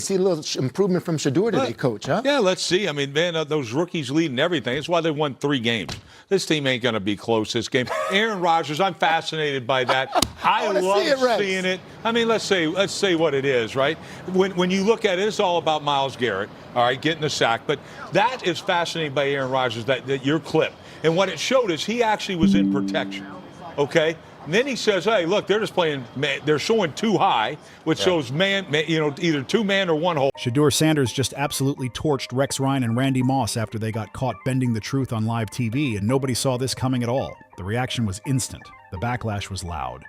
See a little improvement from Shedeur today, Coach, huh? Yeah, let's see. I mean, man, those rookies leading everything. That's why they won 3 games. This team ain't going to be close this game. Aaron Rodgers, I'm fascinated by that. I love seeing it. I mean, let's say what it is, right? When you look at it, it's all about Myles Garrett, all right, getting the sack. But that is fascinating by Aaron Rodgers, that your clip. And what it showed is he actually was in protection, okay? And then he says, hey, look, they're just playing, they're showing too high, which shows either 2-man or 1 hole. Shedeur Sanders just absolutely torched Rex Ryan and Randy Moss after they got caught bending the truth on live TV, and nobody saw this coming at all. The reaction was instant. The backlash was loud.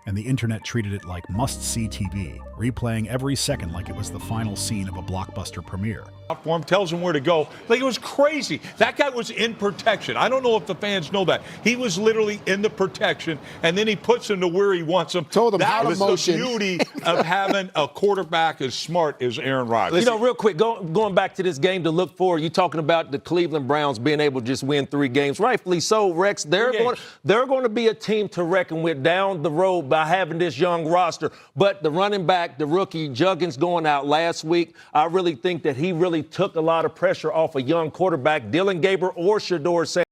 And the internet treated it like must-see TV, replaying every second like it was the final scene of a blockbuster premiere. For him, tells him where to go. Like, it was crazy. That guy was in protection. I don't know if the fans know that. He was literally in the protection, and then he puts him to where he wants him. Told him that how was to motion. The beauty of having a quarterback as smart as Aaron Rodgers. You know, real quick, going back to this game to look forward, you're talking about the Cleveland Browns being able to just win 3 games. Rightfully so, Rex. They're going to be a team to reckon with down the road by having this young roster. But the running back, the rookie, Juggins going out last week, I really think that he really took a lot of pressure off a young quarterback, Dylan Gabriel or Shedeur Sanders.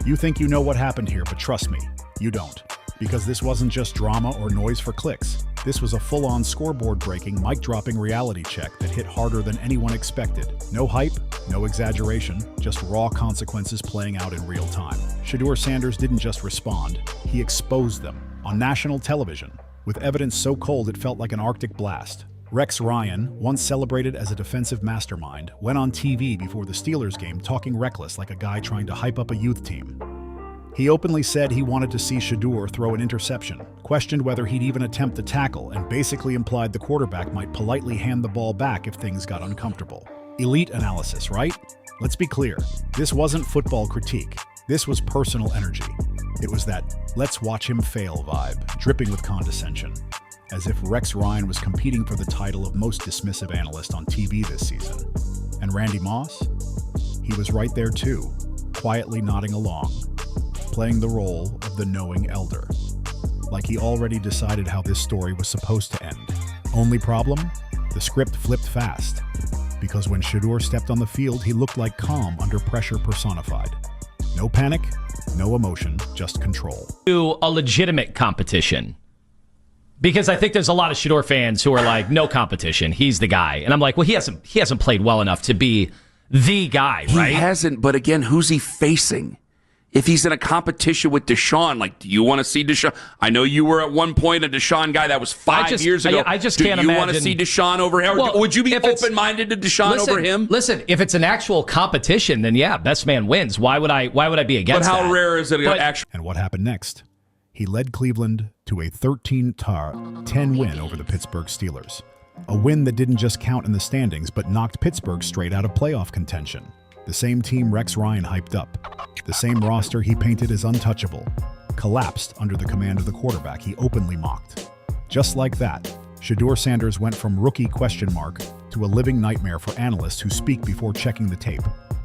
You think you know what happened here, but trust me, you don't. Because this wasn't just drama or noise for clicks. This was a full-on scoreboard-breaking, mic-dropping reality check that hit harder than anyone expected. No hype, no exaggeration, just raw consequences playing out in real time. Shadur Sanders didn't just respond, he exposed them on national television, with evidence so cold it felt like an Arctic blast. Rex Ryan, once celebrated as a defensive mastermind, went on TV before the Steelers game talking reckless like a guy trying to hype up a youth team. He openly said he wanted to see Shedeur throw an interception, questioned whether he'd even attempt a tackle, and basically implied the quarterback might politely hand the ball back if things got uncomfortable. Elite analysis, right? Let's be clear, this wasn't football critique. This was personal energy. It was that let's watch him fail vibe, dripping with condescension. As if Rex Ryan was competing for the title of most dismissive analyst on TV this season. And Randy Moss? He was right there too, quietly nodding along, playing the role of the knowing elder. Like he already decided how this story was supposed to end. Only problem? The script flipped fast. Because when Shedeur stepped on the field, he looked like calm under pressure personified. No panic, no emotion, just control. To a legitimate competition. Because I think there's a lot of Shedeur fans who are like, no competition, he's the guy. And I'm like, well, he hasn't played well enough to be the guy, right? He hasn't, but again, who's he facing? If he's in a competition with Deshaun, like, do you want to see Deshaun? I know you were at one point a Deshaun guy. That was 5 years ago. I just can't imagine. Do you want to see Deshaun over him? Well, would you be open-minded to Deshaun over him? Listen, if it's an actual competition, then yeah, best man wins. Why would I be against that? But how rare is it? And what happened next? He led Cleveland to a 13-10 win over the Pittsburgh Steelers. A win that didn't just count in the standings, but knocked Pittsburgh straight out of playoff contention. The same team Rex Ryan hyped up, the same roster he painted as untouchable, collapsed under the command of the quarterback he openly mocked. Just like that, Shedeur Sanders went from rookie question mark to a living nightmare for analysts who speak before checking the tape.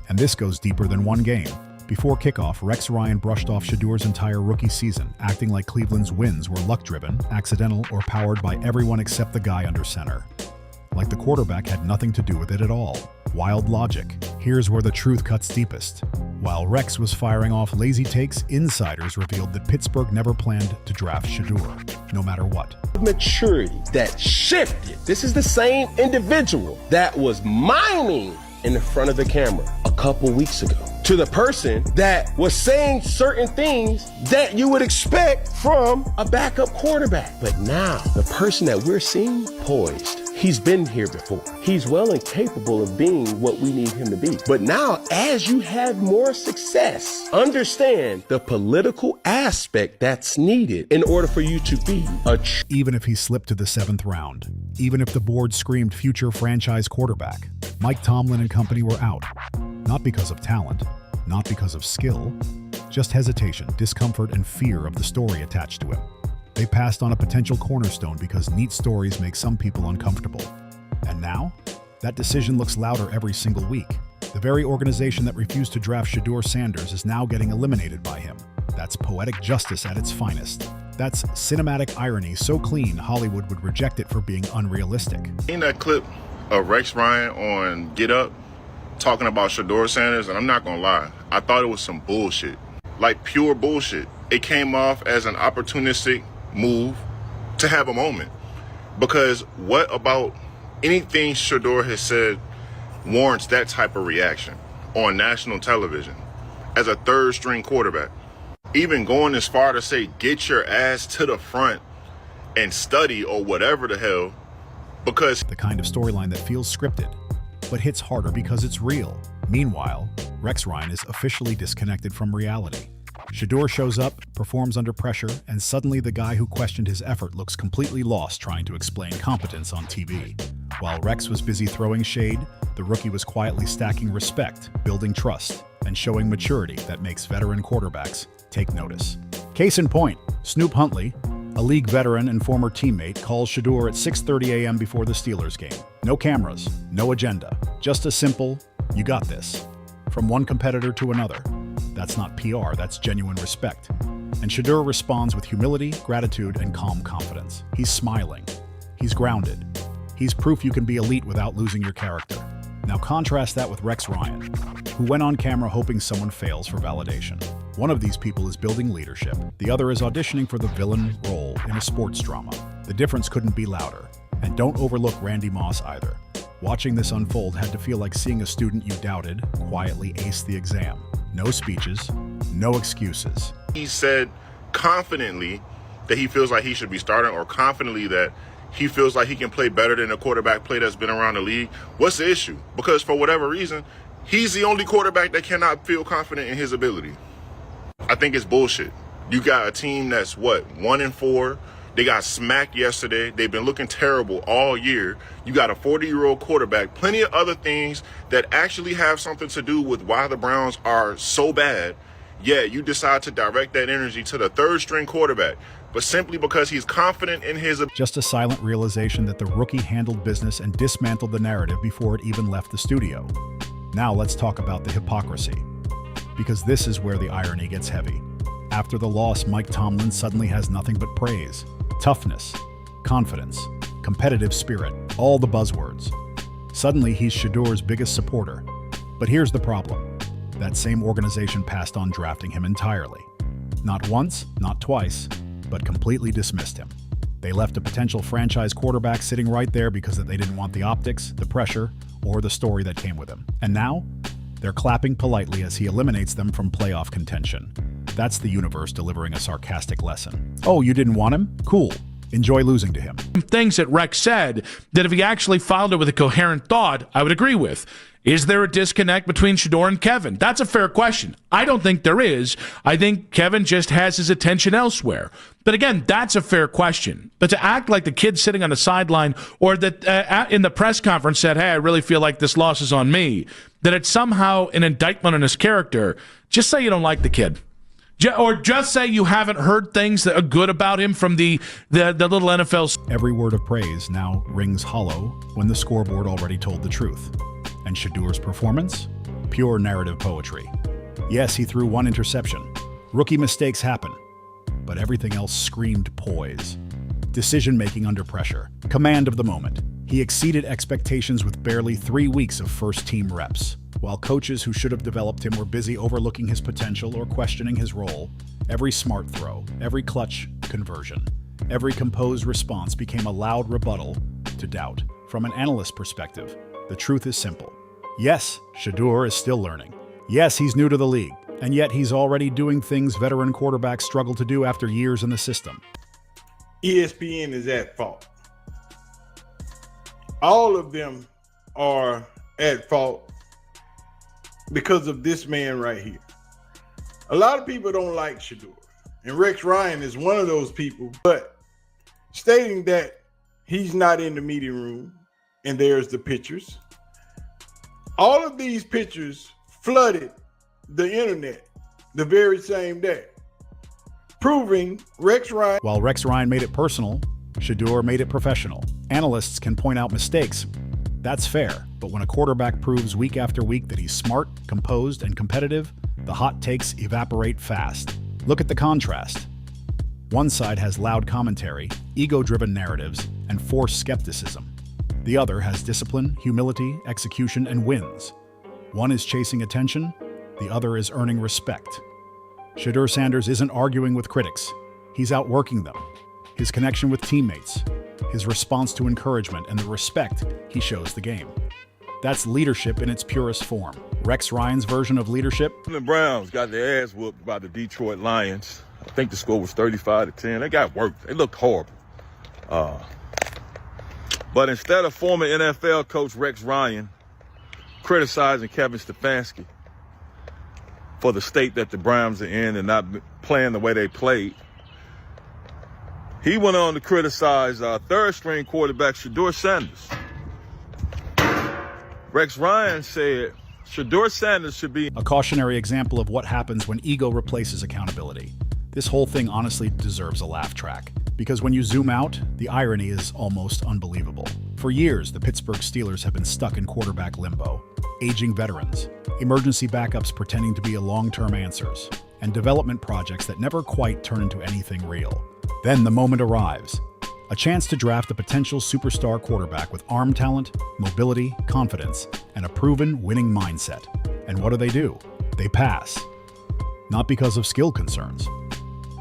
And this goes deeper than one game. Before kickoff, Rex Ryan brushed off Shedeur's entire rookie season, acting like Cleveland's wins were luck-driven, accidental, or powered by everyone except the guy under center. Like the quarterback had nothing to do with it at all. Wild logic. Here's where the truth cuts deepest. While Rex was firing off lazy takes, insiders revealed that Pittsburgh never planned to draft Shedeur, no matter what. Maturity that shifted. This is the same individual that was miming in the front of the camera a couple weeks ago to the person that was saying certain things that you would expect from a backup quarterback. But now, the person that we're seeing poised, he's been here before. He's well and capable of being what we need him to be. But now, as you have more success, understand the political aspect that's needed in order for you to be a Even if he slipped to the 7th round, even if the board screamed future franchise quarterback, Mike Tomlin and company were out. Not because of talent, not because of skill, just hesitation, discomfort, and fear of the story attached to him. They passed on a potential cornerstone because neat stories make some people uncomfortable. And now, that decision looks louder every single week. The very organization that refused to draft Shedeur Sanders is now getting eliminated by him. That's poetic justice at its finest. That's cinematic irony so clean Hollywood would reject it for being unrealistic. In that clip, of Rex Ryan on Get Up talking about Shedeur Sanders, and I'm not gonna lie, I thought it was some bullshit, like pure bullshit. It came off as an opportunistic move to have a moment, because what about anything Shedeur has said warrants that type of reaction on national television as a third string quarterback? Even going as far to say, get your ass to the front and study or whatever the hell, because the kind of storyline that feels scripted, but hits harder because it's real. Meanwhile, Rex Ryan is officially disconnected from reality. Shedeur shows up, performs under pressure, and suddenly the guy who questioned his effort looks completely lost trying to explain competence on TV. While Rex was busy throwing shade, the rookie was quietly stacking respect, building trust, and showing maturity that makes veteran quarterbacks take notice. Case in point, Snoop Huntley, a league veteran and former teammate, calls Shedeur at 6:30 a.m. before the Steelers game. No cameras, no agenda, just a simple, "You got this," from one competitor to another. That's not PR, that's genuine respect. And Shedeur responds with humility, gratitude, and calm confidence. He's smiling. He's grounded. He's proof you can be elite without losing your character. Now contrast that with Rex Ryan, who went on camera hoping someone fails for validation. One of these people is building leadership. The other is auditioning for the villain role in a sports drama. The difference couldn't be louder. And don't overlook Randy Moss either. Watching this unfold had to feel like seeing a student you doubted quietly ace the exam. No speeches, no excuses. He said confidently that he feels like he should be starting, or confidently that he feels like he can play better than a quarterback play that's been around the league. What's the issue? Because for whatever reason, he's the only quarterback that cannot feel confident in his ability. I think it's bullshit. You got a team that's 1-4. They got smacked yesterday. They've been looking terrible all year. You got a 40-year-old quarterback, plenty of other things that actually have something to do with why the Browns are so bad. Yeah, you decide to direct that energy to the third string quarterback, but simply because he's confident in his ability. Just a silent realization that the rookie handled business and dismantled the narrative before it even left the studio. Now let's talk about the hypocrisy, because this is where the irony gets heavy. After the loss, Mike Tomlin suddenly has nothing but praise. Toughness, confidence, competitive spirit, all the buzzwords. Suddenly, he's Shedeur's biggest supporter. But here's the problem. That same organization passed on drafting him entirely. Not once, not twice, but completely dismissed him. They left a potential franchise quarterback sitting right there because they didn't want the optics, the pressure, or the story that came with him. And now, they're clapping politely as he eliminates them from playoff contention. That's the universe delivering a sarcastic lesson. Oh, you didn't want him? Cool. Enjoy losing to him. Things that Rex said that if he actually followed it with a coherent thought, I would agree with. Is there a disconnect between Shedeur and Kevin? That's a fair question. I don't think there is. I think Kevin just has his attention elsewhere. But again, that's a fair question. But to act like the kid sitting on the sideline, or that in the press conference said, hey, I really feel like this loss is on me, that it's somehow an indictment on his character, just say you don't like the kid. Or just say you haven't heard things that are good about him from the little NFL. Every word of praise now rings hollow when the scoreboard already told the truth. And Shedeur's performance? Pure narrative poetry. Yes, he threw one interception. Rookie mistakes happen. But everything else screamed poise. Decision-making under pressure. Command of the moment. He exceeded expectations with barely 3 weeks of first-team reps. While coaches who should have developed him were busy overlooking his potential or questioning his role, every smart throw, every clutch conversion, every composed response became a loud rebuttal to doubt. From an analyst's perspective, the truth is simple. Yes, Shedeur is still learning. Yes, he's new to the league, and yet he's already doing things veteran quarterbacks struggle to do after years in the system. ESPN is at fault. All of them are at fault because of this man right here. A lot of people don't like Shedeur, and Rex Ryan is one of those people, but stating that he's not in the meeting room, and there's the pictures. All of these pictures flooded the internet the very same day, proving Rex Ryan. While Rex Ryan made it personal, Shedeur made it professional. Analysts can point out mistakes. That's fair, but when a quarterback proves week after week that he's smart, composed, and competitive, the hot takes evaporate fast. Look at the contrast. One side has loud commentary, ego-driven narratives, and forced skepticism. The other has discipline, humility, execution, and wins. One is chasing attention, the other is earning respect. Shadur Sanders isn't arguing with critics. He's outworking them. His connection with teammates, his response to encouragement, and the respect he shows the game. That's leadership in its purest form. Rex Ryan's version of leadership? The Browns got their ass whooped by the Detroit Lions. I think the score was 35-10. They got worked. They looked horrible. But instead of former NFL coach Rex Ryan criticizing Kevin Stefanski for the state that the Browns are in and not playing the way they played, he went on to criticize third-string quarterback Shedeur Sanders. Rex Ryan said Shadur Sanders should be a cautionary example of what happens when ego replaces accountability. This whole thing honestly deserves a laugh track, because when you zoom out, the irony is almost unbelievable. For years, the Pittsburgh Steelers have been stuck in quarterback limbo. Aging veterans, emergency backups pretending to be long-term answers, and development projects that never quite turn into anything real. Then the moment arrives. A chance to draft a potential superstar quarterback with arm talent, mobility, confidence, and a proven winning mindset. And what do? They pass. Not because of skill concerns,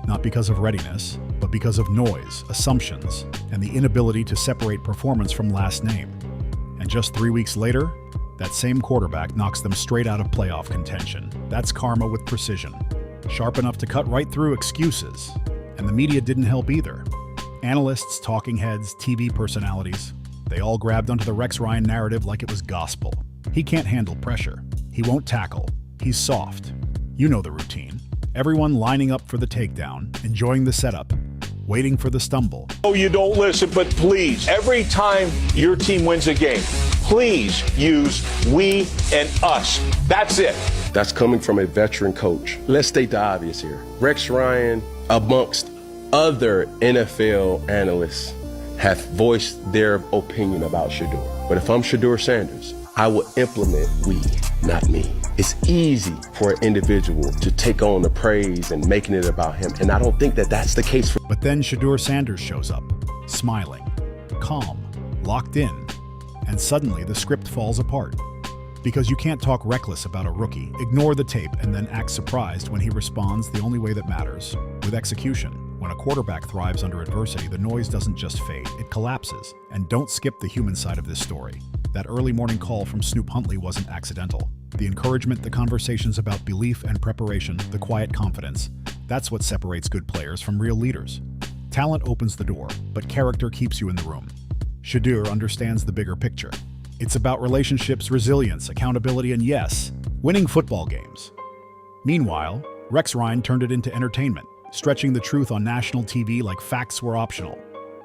not because of readiness, but because of noise, assumptions, and the inability to separate performance from last name. And just 3 weeks later, that same quarterback knocks them straight out of playoff contention. That's karma with precision. Sharp enough to cut right through excuses. And the media didn't help either. Analysts, talking heads, TV personalities, they all grabbed onto the Rex Ryan narrative like it was gospel. He can't handle pressure. He won't tackle. He's soft. You know the routine. Everyone lining up for the takedown, enjoying the setup, waiting for the stumble. Oh, you don't listen, but please, every time your team wins a game, please use we and us. That's it. That's coming from a veteran coach. Let's state the obvious here. Rex Ryan, amongst other NFL analysts, have voiced their opinion about Shedeur. But if I'm Shadur Sanders, I will implement we, not me. It's easy for an individual to take on the praise and making it about him, and I don't think that that's the case for. But then Shadur Sanders shows up, smiling, calm, locked in, and suddenly the script falls apart. Because you can't talk reckless about a rookie, ignore the tape, and then act surprised when he responds the only way that matters, with execution. When a quarterback thrives under adversity, the noise doesn't just fade, it collapses. And don't skip the human side of this story. That early morning call from Snoop Huntley wasn't accidental. The encouragement, the conversations about belief and preparation, the quiet confidence, that's what separates good players from real leaders. Talent opens the door, but character keeps you in the room. Shedeur understands the bigger picture. It's about relationships, resilience, accountability, and yes, winning football games. Meanwhile, Rex Ryan turned it into entertainment, stretching the truth on national TV like facts were optional.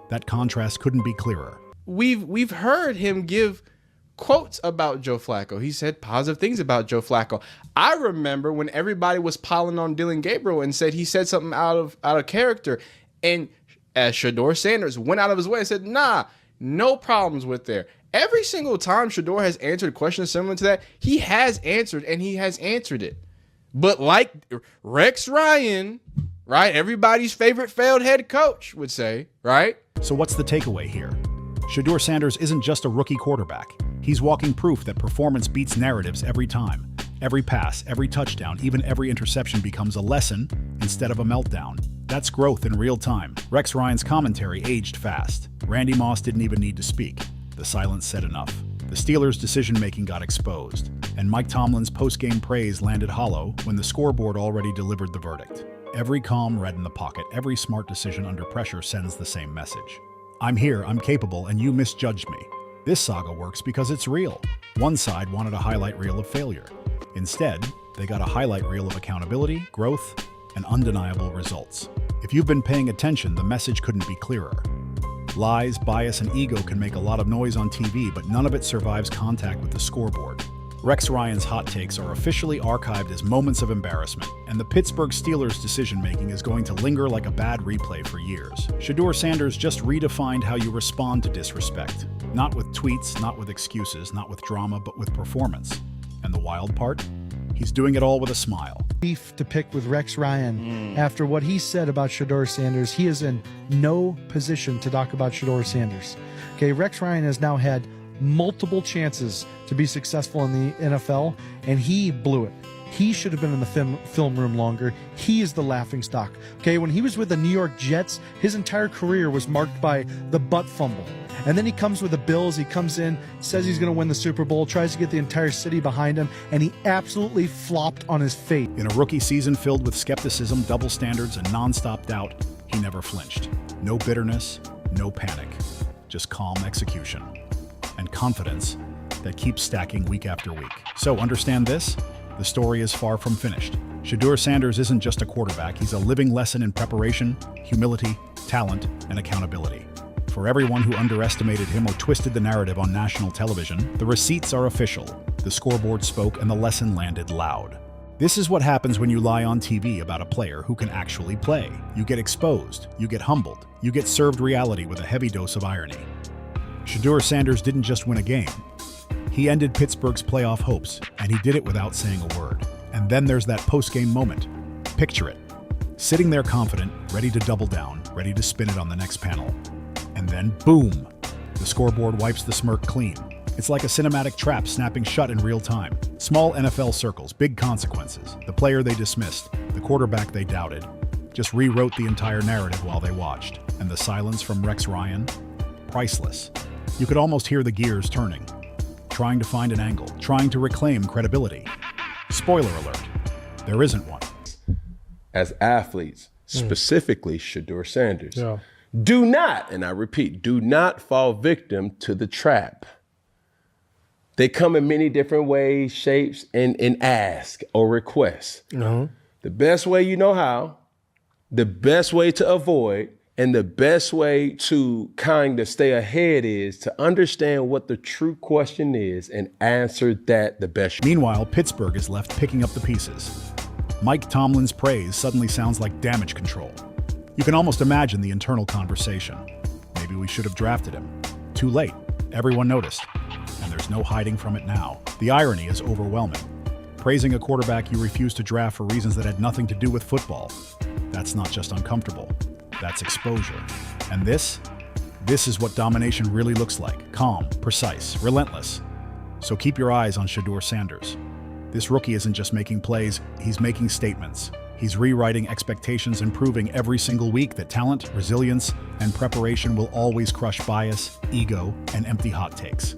That contrast couldn't be clearer. We've heard him give quotes about Joe Flacco. He said positive things about Joe Flacco. I remember when everybody was piling on Dylan Gabriel and said he said something out of character, and as Shadur Sanders went out of his way and said, nah, no problems with there. Every single time Shedeur has answered questions similar to that, he has answered, and he has answered it. But like Rex Ryan, right, everybody's favorite failed head coach would say, right? So what's the takeaway here? Shadur Sanders isn't just a rookie quarterback. He's walking proof that performance beats narratives every time. Every pass, every touchdown, even every interception becomes a lesson instead of a meltdown. That's growth in real time. Rex Ryan's commentary aged fast. Randy Moss didn't even need to speak. The silence said enough. The Steelers' decision-making got exposed, and Mike Tomlin's post-game praise landed hollow when the scoreboard already delivered the verdict. Every calm red in the pocket, every smart decision under pressure sends the same message. I'm here, I'm capable, and you misjudged me. This saga works because it's real. One side wanted a highlight reel of failure. Instead, they got a highlight reel of accountability, growth, and undeniable results. If you've been paying attention, the message couldn't be clearer. Lies, bias, and ego can make a lot of noise on TV, but none of it survives contact with the scoreboard. Rex Ryan's hot takes are officially archived as moments of embarrassment, and the Pittsburgh Steelers' decision-making is going to linger like a bad replay for years. Shadur Sanders just redefined how you respond to disrespect. Not with tweets, not with excuses, not with drama, but with performance. And the wild part? He's doing it all with a smile. Beef to pick with Rex Ryan. After what he said about Shedeur Sanders, he is in no position to talk about Shedeur Sanders. Okay, Rex Ryan has now had multiple chances to be successful in the NFL, and he blew it. He should have been in the film room longer. He is the laughingstock. Okay, when he was with the New York Jets, his entire career was marked by the butt fumble. And then he comes with the Bills. He comes in, says he's going to win the Super Bowl, tries to get the entire city behind him, and he absolutely flopped on his face. In a rookie season filled with skepticism, double standards, and nonstop doubt, he never flinched. No bitterness, no panic, just calm execution and confidence that keeps stacking week after week. So understand this. The story is far from finished. Shadur Sanders isn't just a quarterback. He's a living lesson in preparation, humility, talent, and accountability. For everyone who underestimated him or twisted the narrative on national television, the receipts are official. The scoreboard spoke and the lesson landed loud. This is what happens when you lie on TV about a player who can actually play. You get exposed, you get humbled, you get served reality with a heavy dose of irony. Shadur Sanders didn't just win a game. He ended Pittsburgh's playoff hopes, and he did it without saying a word. And then there's that post-game moment. Picture it. Sitting there confident, ready to double down, ready to spin it on the next panel. And then, boom! The scoreboard wipes the smirk clean. It's like a cinematic trap snapping shut in real time. Small NFL circles, big consequences. The player they dismissed, the quarterback they doubted, just rewrote the entire narrative while they watched. And the silence from Rex Ryan? Priceless. You could almost hear the gears turning. Trying to find an angle, trying to reclaim credibility. Spoiler alert, there isn't one. As athletes, specifically Shadur Sanders, do not, and I repeat, do not fall victim to the trap. They come in many different ways, shapes, and ask or request. The best way you know how, the best way to avoid, and the best way to kind of stay ahead is to understand what the true question is and answer that the best. Meanwhile, Pittsburgh is left picking up the pieces. Mike Tomlin's praise suddenly sounds like damage control. You can almost imagine the internal conversation. Maybe we should have drafted him. Too late. Everyone noticed. And there's no hiding from it now. The irony is overwhelming. Praising a quarterback you refuse to draft for reasons that had nothing to do with football. That's not just uncomfortable. That's exposure. And this is what domination really looks like. Calm, precise, relentless. So keep your eyes on Shadur Sanders. This rookie isn't just making plays, he's making statements. He's rewriting expectations and proving every single week that talent, resilience, and preparation will always crush bias, ego, and empty hot takes.